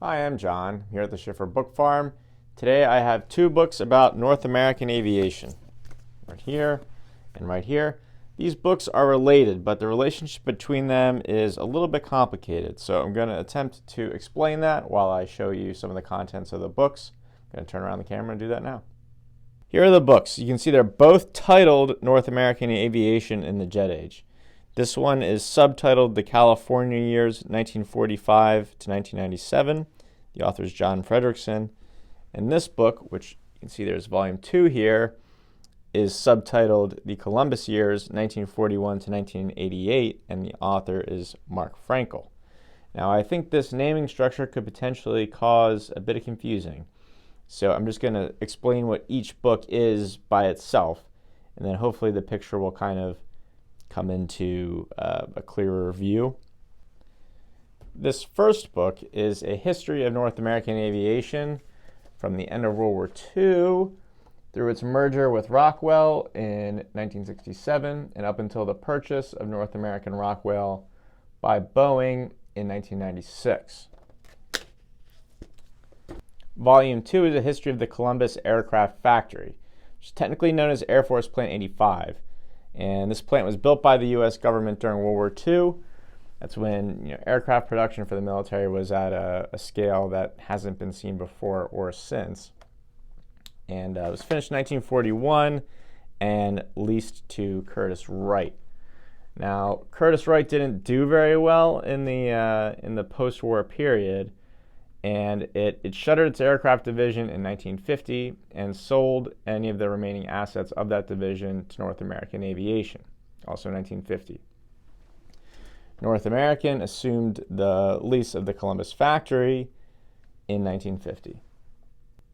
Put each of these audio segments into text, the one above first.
Hi, I'm John, here at the Schiffer Book Farm. Today I have two books about North American aviation, right here and right here. These books are related, but the relationship between them is a little bit complicated, so I'm going to attempt to explain that while I show you some of the contents of the books. I'm going to turn around the camera and do that now. Here are the books. You can see they're both titled North American Aviation in the Jet Age. This one is subtitled The California Years 1945 to 1997. The author is John Frederickson. And this book, which you can see there's volume 2 here, is subtitled The Columbus Years 1941 to 1988, and the author is Mark Frankel. Now, I think this naming structure could potentially cause a bit of confusing. So I'm just going to explain what each book is by itself, and then hopefully the picture will kind of come into a clearer view. This first book is a history of North American aviation from the end of World War II through its merger with Rockwell in 1967 and up until the purchase of North American Rockwell by Boeing in 1996. Volume 2 is a history of the Columbus Aircraft Factory, which is technically known as Air Force Plant 85. And this plant was built by the U.S. government during World War II. That's when aircraft production for the military was at a scale that hasn't been seen before or since. And it was finished in 1941 and leased to Curtiss Wright. Now, Curtiss Wright didn't do very well in the post-war period, and it shuttered its aircraft division in 1950 and sold any of the remaining assets of that division to North American Aviation, also in 1950. North American assumed the lease of the Columbus factory in 1950.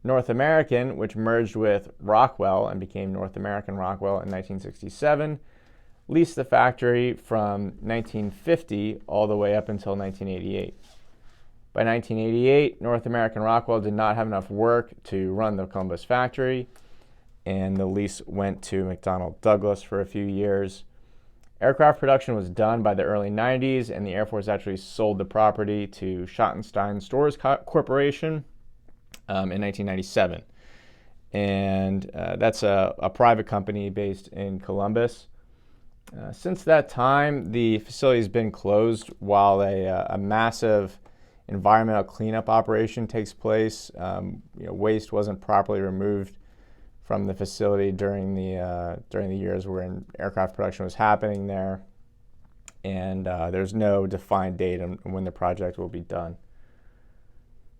North American, which merged with Rockwell and became North American Rockwell in 1967, leased the factory from 1950 all the way up until 1988. By 1988, North American Rockwell did not have enough work to run the Columbus factory, and the lease went to McDonnell Douglas for a few years. Aircraft production was done by the early 90s, and the Air Force actually sold the property to Schottenstein Stores Corporation in 1997. And that's a private company based in Columbus. Since that time, the facility has been closed while a massive environmental cleanup operation takes place. Waste wasn't properly removed from the facility during the years when aircraft production was happening there, and there's no defined date on when the project will be done.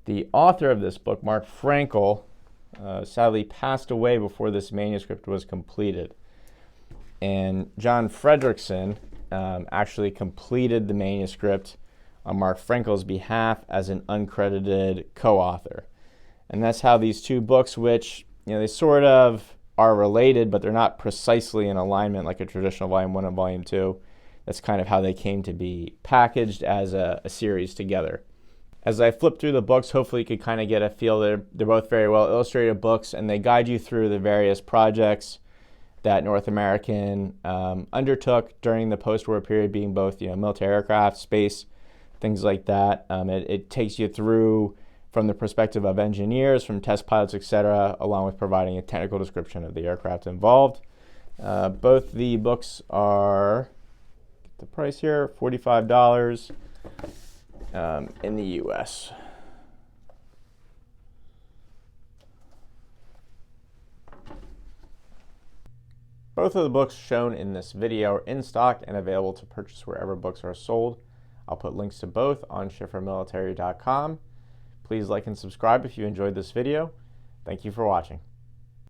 The author of this book, Mark Frankel, sadly passed away before this manuscript was completed, and John Frederickson actually completed the manuscript on Mark Frankel's behalf as an uncredited co-author. And that's how these two books, which they sort of are related, but they're not precisely in alignment like a traditional Volume 1 and Volume 2. That's kind of how they came to be packaged as a series together. As I flip through the books, hopefully you could kind of get a feel. They're both very well illustrated books, and they guide you through the various projects that North American undertook during the post-war period, being both military aircraft, space, things like that. It takes you through from the perspective of engineers, from test pilots, etc., along with providing a technical description of the aircraft involved. Both the books are, get the price here, $45 in the US. Both of the books shown in this video are in stock and available to purchase wherever books are sold. I'll put links to both on schiffermilitary.com. Please like and subscribe if you enjoyed this video. Thank you for watching.